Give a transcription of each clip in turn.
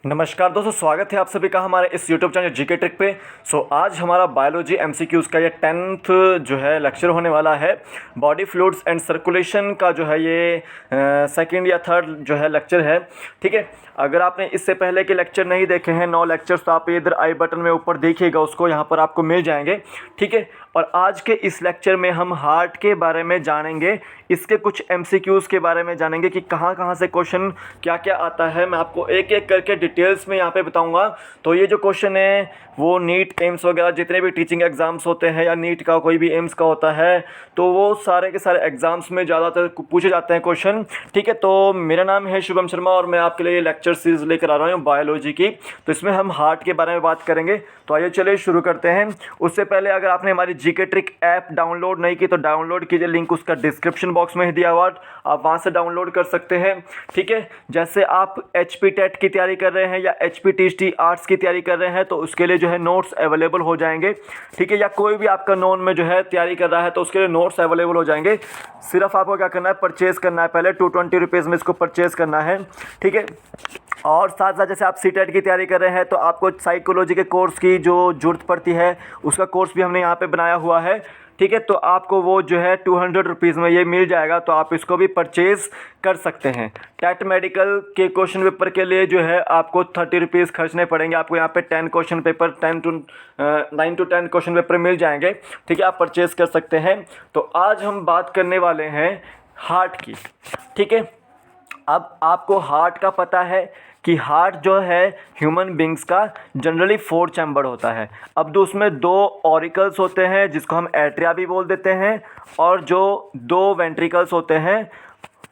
नमस्कार दोस्तों, स्वागत है आप सभी का हमारे इस YouTube चैनल जीके ट्रिक पे। आज हमारा बायोलॉजी एमसीक्यूज़ का ये 10th जो है लेक्चर होने वाला है। बॉडी फ्लूइड्स एंड सर्कुलेशन का जो है ये सेकंड या थर्ड जो है लेक्चर है। ठीक है, अगर आपने इससे पहले के लेक्चर नहीं देखे हैं 9 लेक्चर्स, तो आप इधर आई बटन में ऊपर देखिएगा, उसको यहाँ पर आपको मिल जाएंगे। ठीक है, और आज के इस लेक्चर में हम हार्ट के बारे में जानेंगे, इसके कुछ एमसीक्यूज़ के बारे में जानेंगे कि कहाँ कहाँ से क्वेश्चन क्या क्या आता है। मैं आपको एक एक करके डिटेल्स में यहाँ पे बताऊँगा। तो ये जो क्वेश्चन है वो नीट एम्स वगैरह जितने भी टीचिंग एग्ज़ाम्स होते हैं या नीट का कोई भी एम्स का होता है, तो वो सारे के सारे एग्ज़ाम्स में ज़्यादातर पूछे जाते हैं क्वेश्चन। ठीक है, तो मेरा नाम है शुभम शर्मा और मैं आपके लिए लेक्चर सीरीज़ लेकर आ रहा हूँ बायोलॉजी की। तो इसमें हम हार्ट के बारे में बात करेंगे। तो आइए चलिए शुरू करते हैं। उससे पहले अगर आपने हमारी जीके ट्रिक ऐप डाउनलोड नहीं की तो डाउनलोड कीजिए, लिंक उसका डिस्क्रिप्शन बॉक्स में ही दिया हुआ, आप वहाँ से डाउनलोड कर सकते हैं। ठीक है, जैसे आप HP टेट की तैयारी कर रहे हैं या HPTST आर्ट्स की तैयारी कर रहे हैं तो उसके लिए जो है नोट्स अवेलेबल हो जाएंगे। ठीक है, या कोई भी आपका नॉन में जो है तैयारी कर रहा है तो उसके लिए नोट्स अवेलेबल हो जाएंगे। सिर्फ आपको क्या करना है, परचेज़ करना है, पहले 220 रुपीज़ में इसको परचेज़ करना है। ठीक है, और साथ साथ जैसे आप CTET की तैयारी कर रहे हैं तो आपको साइकोलॉजी के कोर्स की जो ज़रूरत पड़ती है उसका कोर्स भी हमने यहाँ पे बनाया हुआ है। ठीक है, तो आपको वो जो है 200 रुपीज़ में ये मिल जाएगा, तो आप इसको भी परचेज़ कर सकते हैं। टेट मेडिकल के क्वेश्चन पेपर के लिए जो है आपको 30 रुपीज़ खर्चने पड़ेंगे। आपको यहाँ पे 10 question paper 9 to 10 question paper मिल जाएंगे। ठीक है, आप परचेज़ कर सकते हैं। तो आज हम बात करने वाले हैं हार्ट की। ठीक है, अब आपको हार्ट का पता है कि हार्ट जो है ह्यूमन बींग्स का जनरली 4 चैम्बर होता है। अब तो उसमें 2 ऑरिकल्स होते हैं जिसको हम एट्रिया भी बोल देते हैं, और जो 2 वेंट्रिकल्स होते हैं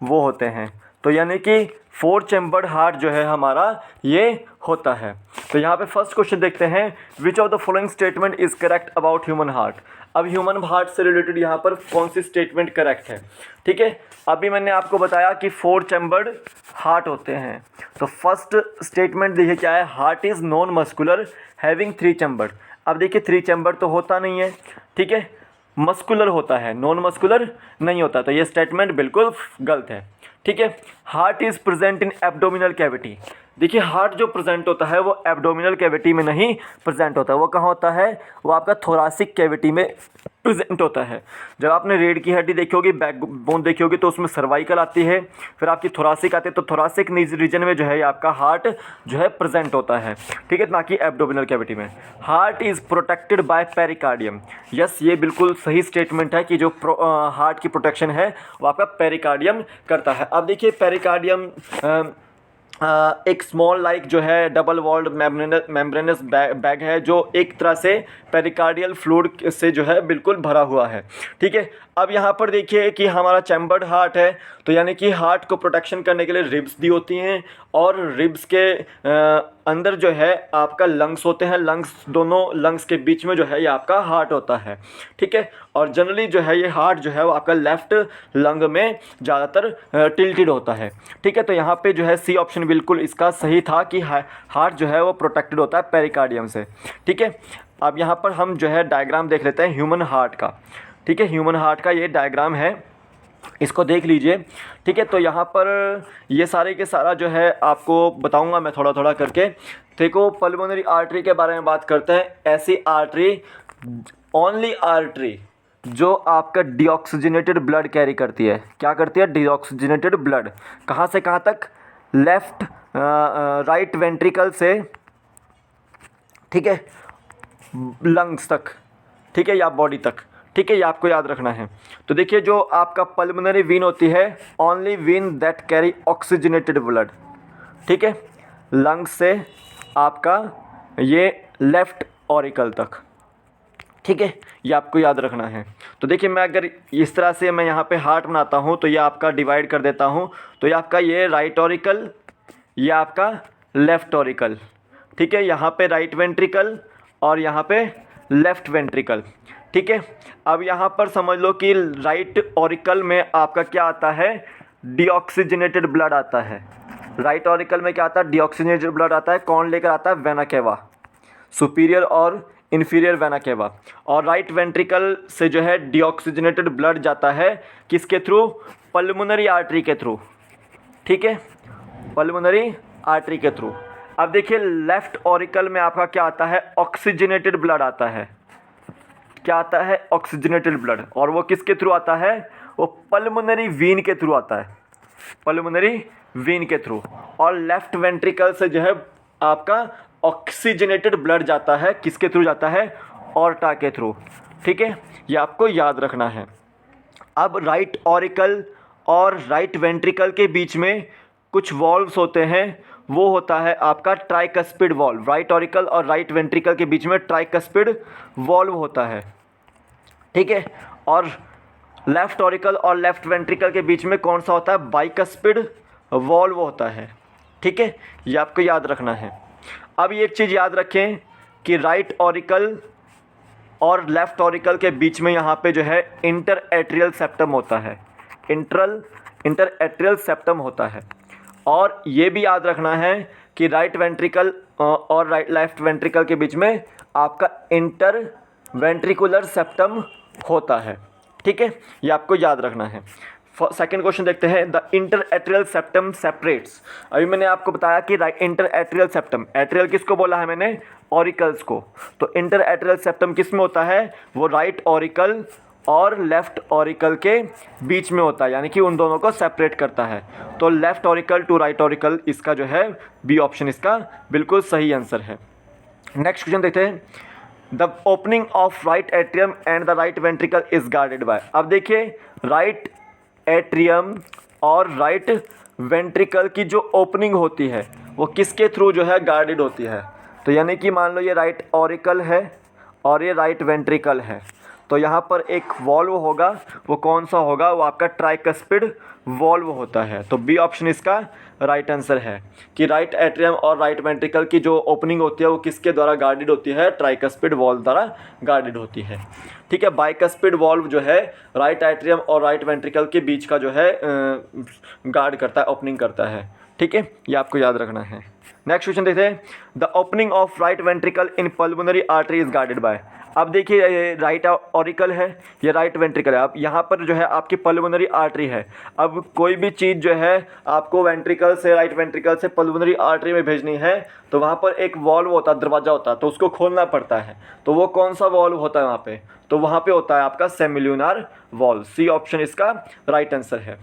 वो होते हैं। तो यानी कि 4 चैम्बर्ड हार्ट जो है हमारा ये होता है। तो यहाँ पे फर्स्ट क्वेश्चन देखते हैं, which of the following statement is correct about human heart. अब ह्यूमन हार्ट से रिलेटेड यहाँ पर कौन सी स्टेटमेंट करेक्ट है। ठीक है, अभी मैंने आपको बताया कि 4 चैम्बर्ड हार्ट होते हैं। तो फर्स्ट स्टेटमेंट देखिए क्या है, heart is non muscular having 3 chamber. अब देखिए 3 चैम्बर तो होता नहीं है। ठीक है, मस्कुलर होता है, नॉन मस्कुलर नहीं होता, तो ये स्टेटमेंट बिल्कुल गलत है। ठीक है, heart is present in abdominal cavity. देखिए हार्ट जो प्रेजेंट होता है वो एब्डोमिनल कैविटी में नहीं प्रेजेंट होता है। वो कहाँ होता है, वो आपका थोरासिक कैविटी में प्रेजेंट होता है। जब आपने रीढ़ की हड्डी देखी होगी, बैक बोन देखी होगी, तो उसमें सर्वाइकल आती है, फिर आपकी थोरासिक आती है। तो थोरासिक रीजन में जो है आपका हार्ट जो है प्रेजेंट होता है। ठीक है, ना कि एब्डोमिनल कैविटी में। Heart is protected by pericardium. Yes, ये बिल्कुल सही स्टेटमेंट है कि जो हार्ट की प्रोटेक्शन है वो आपका पेरिकार्डियम करता है। अब देखिए पेरिकार्डियम एक स्मॉल लाइक जो है डबल वॉल्ड मेम्ब्रेनस बैग है जो एक तरह से पेरिकार्डियल फ्लूइड से जो है बिल्कुल भरा हुआ है। ठीक है, अब यहाँ पर देखिए कि हमारा चैम्बर्ड हार्ट है, तो यानी कि हार्ट को प्रोटेक्शन करने के लिए रिब्स दी होती हैं, और रिब्स के अंदर जो है आपका लंग्स होते हैं। लंग्स, दोनों लंग्स के बीच में जो है ये आपका हार्ट होता है। ठीक है, और जनरली जो है ये हार्ट जो है वो आपका लेफ्ट लंग में ज़्यादातर टिल्टेड होता है। ठीक है, तो यहाँ पे जो है सी ऑप्शन बिल्कुल इसका सही था कि हार्ट जो है वो प्रोटेक्टेड होता है पेरिकार्डियम से। ठीक है, अब यहाँ पर हम जो है डायग्राम देख लेते हैं ह्यूमन हार्ट का। ठीक है, ह्यूमन हार्ट का ये डायग्राम है, इसको देख लीजिए। ठीक है, तो यहाँ पर ये सारे के सारा जो है आपको बताऊंगा मैं थोड़ा थोड़ा करके। देखो, पल्मोनरी आर्टरी के बारे में बात करते हैं। ऐसी आर्टरी, ओनली आर्टरी जो आपका डीऑक्सीजनेटेड ब्लड कैरी करती है। क्या करती है, डीऑक्सीजनेटेड ब्लड। कहाँ से कहाँ तक, लेफ्ट राइट वेंट्रिकल से, ठीक है, लंग्स तक, ठीक है, या बॉडी तक। ठीक है, ये आपको याद रखना है। तो देखिए जो आपका पल्मोनरी वेन होती है, only when that carry oxygenated blood. ठीक है, लंग्स से आपका ये लेफ्ट ऑरिकल तक। ठीक है, ये आपको याद रखना है। तो देखिए मैं अगर इस तरह से मैं यहाँ पे हार्ट बनाता हूँ तो ये आपका डिवाइड कर देता हूँ, तो ये आपका ये राइट ऑरिकल, ये आपका लेफ्ट ऑरिकल। ठीक है, यहाँ पे राइट वेंट्रिकल और यहाँ पे लेफ्ट वेंट्रिकल। ठीक है, अब यहाँ पर समझ लो कि राइट ऑरिकल में आपका क्या आता है, डीऑक्सीजनेटेड ब्लड आता है। राइट ऑरिकल में क्या आता है, डीऑक्सीजनेटेड ब्लड आता है। कौन लेकर आता है, वेना केवा, सुपीरियर और इन्फीरियर वेना केवा। और राइट वेंट्रिकल से जो है डीऑक्सीजनेटेड ब्लड जाता है किसके थ्रू, पल्मोनरी आर्टरी के थ्रू। ठीक है, पल्मोनरी आर्टरी के थ्रू। अब देखिए लेफ्ट ऑरिकल में आपका क्या आता है, ऑक्सीजनेटेड ब्लड आता है। क्या आता है, ऑक्सीजनेटेड ब्लड, और वो किसके थ्रू आता है, वो पल्मोनरी वीन के थ्रू आता है, पल्मोनरी वीन के थ्रू। और लेफ्ट वेंट्रिकल से जो है आपका ऑक्सीजनेटेड ब्लड जाता है, किसके थ्रू जाता है, ऑर्टा के थ्रू। ठीक है, ये आपको याद रखना है। अब राइट ऑरिकल और राइट वेंट्रिकल के बीच में कुछ वॉल्व्स होते हैं, वो होता है आपका ट्राइकस्पिड वॉल्व। राइट ऑरिकल और राइट वेंट्रिकल के बीच में ट्राइकस्पिड वॉल्व होता है। ठीक है, और लेफ्ट ऑरिकल और लेफ्ट वेंट्रिकल के बीच में कौन सा होता है, बाइकस्पिड वॉल्व होता है। ठीक है, ये आपको याद रखना है। अब ये एक चीज़ याद रखें कि राइट ऑरिकल और लेफ्ट ऑरिकल के बीच में यहाँ पे जो है इंटर एट्रियल सेप्टम होता है, इंटर एट्रियल सेप्टम होता है। और ये भी याद रखना है कि राइट वेंट्रिकल और लेफ्ट वेंट्रिकल के बीच में आपका इंटर वेंट्रिकुलर सेप्टम होता है। ठीक है, ये आपको याद रखना है। सेकेंड क्वेश्चन देखते हैं, the inter atrial septum separates. अभी मैंने आपको बताया कि इंटर एट्रियल सेप्टम, एट्रियल किसको बोला है मैंने, ऑरिकल्स को। तो इंटर एट्रियल सेप्टम किस में होता है, वो राइट ऑरिकल और लेफ्ट ऑरिकल के बीच में होता है, यानी कि उन दोनों को सेपरेट करता है। तो left auricle to right auricle, इसका जो है बी ऑप्शन इसका बिल्कुल सही आंसर है। नेक्स्ट क्वेश्चन देखते हैं, the opening of right atrium and the right ventricle is guarded by. अब देखिए राइट एट्रियम और राइट वेंट्रिकल की जो ओपनिंग होती है वो किसके थ्रू जो है गार्डेड होती है। तो यानी कि मान लो ये राइट ऑरिकल है और ये राइट वेंट्रिकल है, तो यहाँ पर एक वॉल्व होगा, वो कौन सा होगा, वो आपका ट्राइकस्पिड वॉल्व होता है। तो बी ऑप्शन इसका राइट आंसर है कि राइट एट्रियम और राइट वेंट्रिकल की जो ओपनिंग होती है वो किसके द्वारा गार्डेड होती है, ट्राइकस्पिड वॉल्व द्वारा गार्डेड होती है। ठीक है, बाइकस्पिड वॉल्व जो है राइट एट्रियम और राइट वेंट्रिकल के बीच का जो है गार्ड करता है, ओपनिंग करता है। ठीक है, ये आपको याद रखना है। नेक्स्ट क्वेश्चन देखते हैं, the opening of right ventricle in pulmonary artery is guarded by. अब देखिए ये राइट ऑरिकल है, ये राइट वेंट्रिकल है। अब यहाँ पर जो है आपकी पल्मोनरी आर्टरी है। अब कोई भी चीज़ जो है आपको वेंट्रिकल से, राइट वेंट्रिकल से पल्मोनरी आर्टरी में भेजनी है, तो वहाँ पर एक वॉल्व होता है, दरवाज़ा होता है, तो उसको खोलना पड़ता है। तो वो कौन सा वॉल्व होता है वहाँ पे, तो वहाँ पे होता है आपका सेमिल्यूनर वॉल्व। सी ऑप्शन इसका राइट आंसर है।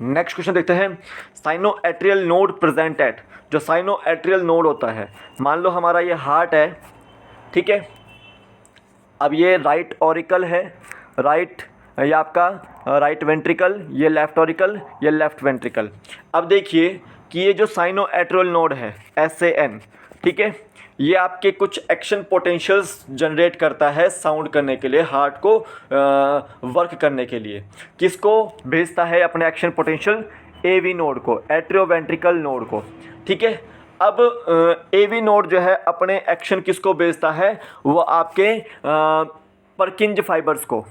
नेक्स्ट क्वेश्चन देखते हैं, cyano atrial node present at. जो साइनो एट्रियल नोड होता है, मान लो हमारा ये हार्ट है, ठीक है। अब ये राइट ऑरिकल है, ये आपका राइट वेंट्रिकल, ये लेफ्ट ऑरिकल, ये लेफ्ट वेंट्रिकल। अब देखिए कि ये जो साइनो एट्रियल नोड है SAN, ठीक है, ये आपके कुछ एक्शन पोटेंशियल्स जनरेट करता है साउंड करने के लिए, हार्ट को वर्क करने के लिए। किसको भेजता है अपने एक्शन पोटेंशियल, AV नोड को, एट्रियोवेंट्रिकल नोड को। ठीक है, अब AV नोड जो है अपने एक्शन किसको भेजता है, वो आपके परकिंज फाइबर्स को।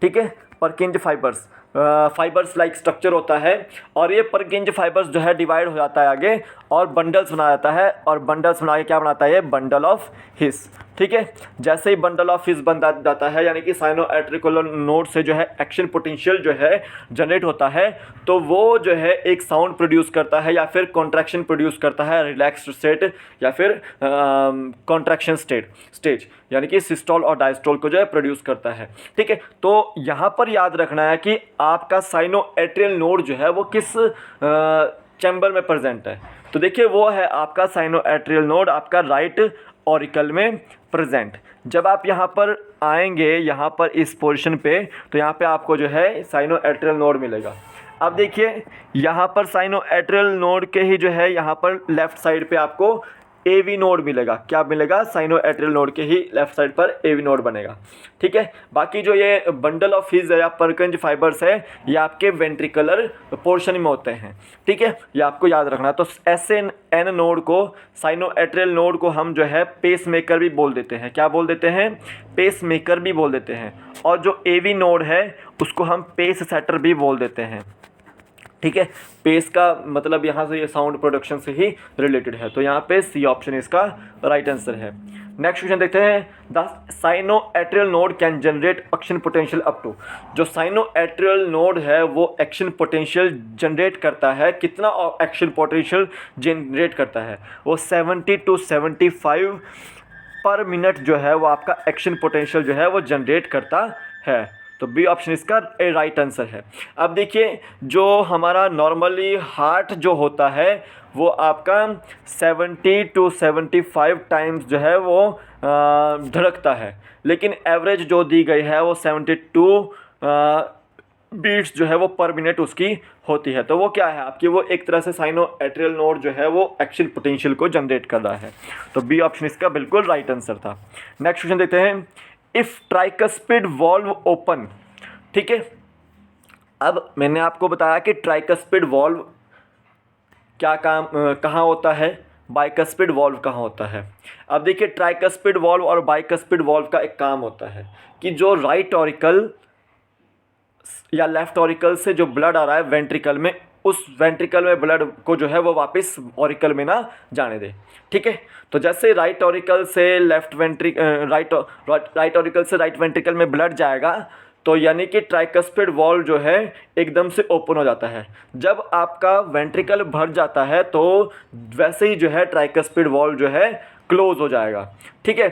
ठीक है, परकिंज फाइबर्स लाइक स्ट्रक्चर होता है, और ये परकिंज फाइबर्स जो है डिवाइड हो जाता है आगे और बंडल्स बना जाता है, और बंडल्स बना के क्या बनाता है, ये बंडल ऑफ हिस। ठीक है, जैसे ही बंडल ऑफ हिस बन जाता है, यानी कि साइनो एट्रिकुलर नोड से जो है एक्शन पोटेंशियल जो है जनरेट होता है, तो वो जो है एक साउंड प्रोड्यूस करता है या फिर कॉन्ट्रैक्शन प्रोड्यूस करता है, रिलैक्स्ड स्टेट या फिर कॉन्ट्रैक्शन स्टेज, यानी कि सिस्टोल और डायस्टोल को जो है प्रोड्यूस करता है। ठीक है, तो यहाँ पर याद रखना है कि आपका साइनो एट्रियल नोड जो है वो किस चैम्बर में प्रेजेंट है। तो देखिए वो है आपका साइनो एट्रियल नोड आपका राइट ऑरिकल में प्रेजेंट। जब आप यहाँ पर आएंगे, यहाँ पर इस पोजीशन पे, तो यहाँ पे आपको जो है साइनो एट्रियल नोड मिलेगा। अब देखिए यहाँ पर साइनो एट्रियल नोड के ही जो है यहाँ पर लेफ्ट साइड पे आपको AV नोड मिलेगा। क्या मिलेगा, साइनो एट्रियल नोड के ही लेफ्ट साइड पर AV नोड बनेगा। ठीक है, बाकी जो ये बंडल ऑफ हिस या परकिंज फाइबर्स है, ये आपके वेंट्रिकुलर पोर्शन में होते हैं। ठीक है, ये आपको याद रखना है। तो SAN नोड को, साइनो एट्रियल नोड को हम जो है पेस मेकर भी बोल देते हैं। क्या बोल देते हैं, पेस मेकर भी बोल देते हैं। और जो AV नोड है उसको हम पेस सेटर भी बोल देते हैं। ठीक है। पेस का मतलब यहाँ से ये साउंड प्रोडक्शन से ही रिलेटेड है, तो यहाँ पे सी ऑप्शन इसका राइट आंसर है। नेक्स्ट क्वेश्चन देखते हैं, the sinoatrial node can generate action potential up to. जो साइनोएट्रियल नोड है वो एक्शन पोटेंशियल जनरेट करता है, कितना एक्शन पोटेंशियल जनरेट करता है, वो 70 to 75 पर मिनट जो है वो आपका एक्शन पोटेंशियल जो है वो जनरेट करता है। तो बी ऑप्शन इसका राइट आंसर है। अब देखिए, जो हमारा नॉर्मली हार्ट जो होता है वो आपका 70 to 75 टाइम्स जो है वो धड़कता है, लेकिन एवरेज जो दी गई है वो 72 बीट्स जो है वो पर मिनट उसकी होती है। तो वो क्या है आपकी, वो एक तरह से साइनोएट्रियल नोड जो है वो एक्शन पोटेंशियल को जनरेट कर रहा है। तो बी ऑप्शन इसका बिल्कुल राइट आंसर था। नेक्स्ट क्वेश्चन देखते हैं, इफ ट्राइकस्पिड वॉल्व ओपन। ठीक है, अब मैंने आपको बताया कि ट्राइकस्पिड वॉल्व क्या काम कहाँ होता है, बाइकस्पिड वॉल्व कहाँ होता है। अब देखिए, ट्राइकस्पिड वॉल्व और बाइकस्पिड वॉल्व का एक काम होता है कि जो राइट ऑरिकल या लेफ्ट ऑरिकल से जो ब्लड आ रहा है वेंट्रिकल में, उस वेंट्रिकल में ब्लड को जो है वो वापस ऑरिकल में ना जाने दे। ठीक है, तो जैसे राइट ऑरिकल से राइट ऑरिकल से राइट वेंट्रिकल में ब्लड जाएगा, तो यानी कि ट्राइकस्पिड वॉल्व जो है एकदम से ओपन हो जाता है। जब आपका वेंट्रिकल भर जाता है तो वैसे ही जो है ट्राइकस्पिड वॉल्व जो है क्लोज हो जाएगा। ठीक है,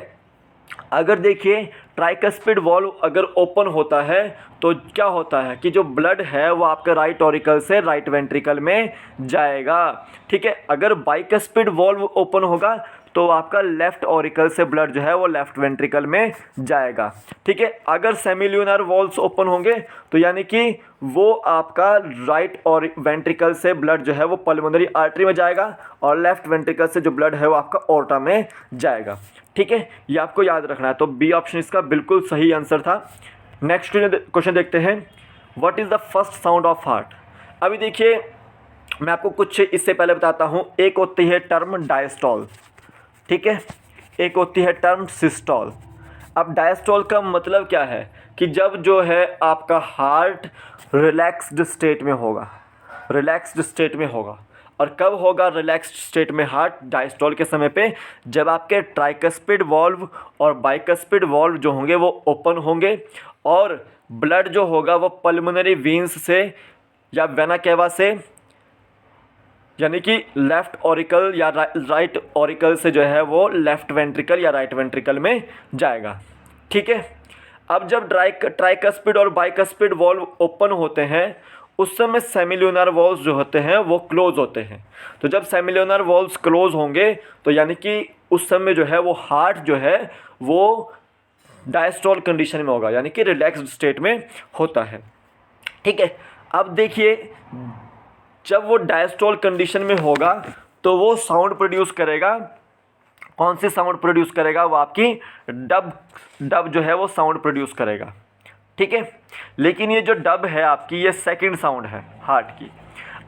अगर देखिए ट्राइकस्पिड वॉल्व अगर ओपन होता है तो क्या होता है कि जो ब्लड है वो आपके राइट ऑरिकल से राइट वेंट्रिकल में जाएगा। ठीक है, अगर बाइकस्पिड वॉल्व ओपन होगा तो आपका लेफ्ट ऑरिकल से ब्लड जो है वो लेफ्ट वेंट्रिकल में जाएगा। ठीक है, अगर सेमिल्यूनर वॉल्व्स ओपन होंगे तो यानी कि वो आपका राइट और वेंट्रिकल से ब्लड जो है वो पल्मोनरी आर्टरी में जाएगा और लेफ्ट वेंट्रिकल से जो ब्लड है वो आपका ऑर्टा में जाएगा। ठीक है, ये आपको याद रखना है। तो बी ऑप्शन इसका बिल्कुल सही आंसर था। नेक्स्ट क्वेश्चन देखते हैं, what is the first sound of heart. अभी देखिए, मैं आपको कुछ इससे पहले बताता हूँ। एक होती है टर्म डायस्टॉल, ठीक है, एक होती है टर्म सिस्टॉल। अब डायस्टॉल का मतलब क्या है कि जब जो है आपका हार्ट रिलैक्स्ड स्टेट में होगा, रिलैक्स्ड स्टेट में होगा। और कब होगा रिलैक्स्ड स्टेट में हार्ट डायस्टॉल के समय पे, जब आपके ट्राइकस्पिड वॉल्व और बाइकस्पिड वॉल्व जो होंगे वो ओपन होंगे और ब्लड जो होगा वो पल्मोनरी वीन्स से या वेना केवा से, यानी कि लेफ्ट ऑरिकल या राइट ऑरिकल से जो है वो लेफ्ट वेंट्रिकल या राइट वेंट्रिकल में जाएगा। ठीक है, अब जब ट्राइकस्पिड और बाइकस्पिड वॉल्व ओपन होते हैं उस समय सेमिल्यूनर वॉल्व्स जो होते हैं वो क्लोज होते हैं। तो जब सेमिल्यूनर वॉल्व्स क्लोज होंगे तो यानी कि उस समय जो है वो हार्ट जो है वो डायस्टॉल कंडीशन में होगा, यानी कि रिलैक्स्ड स्टेट में होता है। ठीक है, अब देखिए, जब वो डायस्टॉल कंडीशन में होगा तो वो साउंड प्रोड्यूस करेगा। कौन सी साउंड प्रोड्यूस करेगा, वो आपकी डब जो है वो साउंड प्रोड्यूस करेगा। ठीक है, लेकिन ये जो डब है आपकी, ये सेकंड साउंड है हार्ट की।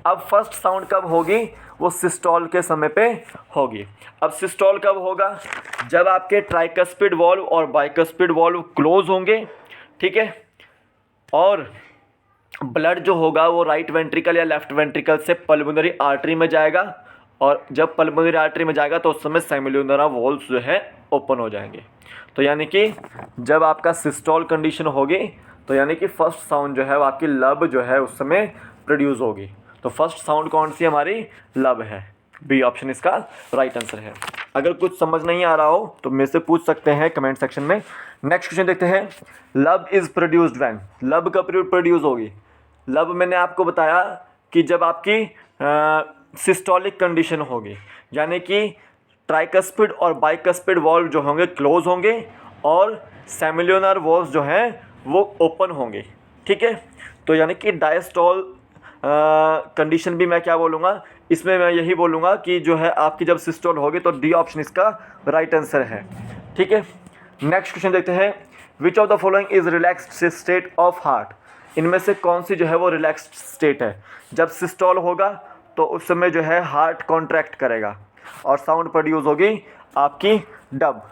अब फर्स्ट साउंड कब होगी, वो सिस्टॉल के समय पे होगी। अब सिस्टॉल कब होगा, जब आपके ट्राइकस्पिड वॉल्व और बाइकस्पिड वॉल्व क्लोज होंगे। ठीक है, और ब्लड जो होगा वो राइट वेंट्रिकल या लेफ्ट वेंट्रिकल से पल्मोनरी आर्टरी में जाएगा और जब पल्मोनरी आर्टरी में जाएगा तो उस समय सेमिल्यूनर वॉल्व्स जो है ओपन हो जाएंगे। तो यानी कि जब आपका सिस्टॉल कंडीशन होगी तो यानी कि फर्स्ट साउंड जो है वो आपकी लब जो है उस समय प्रोड्यूस होगी। तो फर्स्ट साउंड कौन सी हमारी, लब है। बी ऑप्शन इसका राइट आंसर है। अगर कुछ समझ नहीं आ रहा हो तो मेरे से पूछ सकते हैं कमेंट सेक्शन में। नेक्स्ट क्वेश्चन देखते हैं, लब इज़ प्रोड्यूस्ड व्हेन। लब कब प्रोड्यूस होगी। लब मैंने आपको बताया कि जब आपकी सिस्टोलिक कंडीशन होगी, यानी कि ट्राइकस्पिड और बाइकस्पिड वॉल्व जो होंगे क्लोज होंगे और सेमिल्यूनर वॉल्व्स जो हैं वो ओपन होंगे। ठीक है, तो यानी कि डायस्टॉल कंडीशन भी मैं क्या बोलूँगा, इसमें मैं यही बोलूँगा कि जो है आपकी जब सिस्टोल होगी तो डी ऑप्शन इसका राइट आंसर है। ठीक है, नेक्स्ट क्वेश्चन देखते हैं, which of the following is relaxed state of heart. इनमें से कौन सी जो है वो रिलैक्स्ड स्टेट है। जब सिस्टोल होगा तो उस समय जो है हार्ट कॉन्ट्रैक्ट करेगा और साउंड प्रोड्यूस होगी आपकी डब,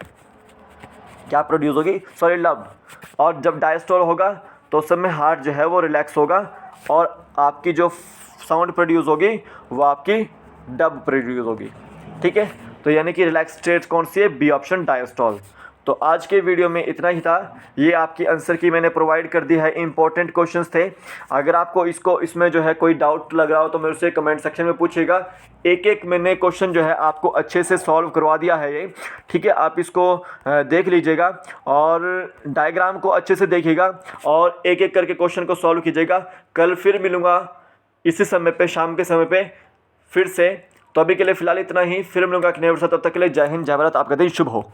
क्या प्रोड्यूस होगी, सॉरी लब। और जब डायस्टोल होगा तो उस समय हार्ट जो है वो रिलैक्स होगा और आपकी जो साउंड प्रोड्यूस होगी वो आपकी डब प्रोड्यूस होगी। ठीक है, तो यानी कि रिलैक्स स्टेट कौन सी है, बी ऑप्शन डायस्टॉल। तो आज के वीडियो में इतना ही था। ये आपकी आंसर की मैंने प्रोवाइड कर दी है, इंपॉर्टेंट क्वेश्चंस थे। अगर आपको इसमें जो है कोई डाउट लग रहा हो तो मेरे से कमेंट सेक्शन में पूछिएगा। एक एक मैंने क्वेश्चन जो है आपको अच्छे से सॉल्व करवा दिया है ये। ठीक है, आप इसको देख लीजिएगा और डायग्राम को अच्छे से देखिएगा और एक एक करके क्वेश्चन को सॉल्व कीजिएगा। कल फिर मिलूँगा इसी समय पे, शाम के समय पे फिर से। तो अभी के लिए फ़िलहाल इतना ही, फिर मिलूँगा एक नए वीडियो के साथ। तब तक के लिए जय हिंद, जय भारत, आपका दिन शुभ हो।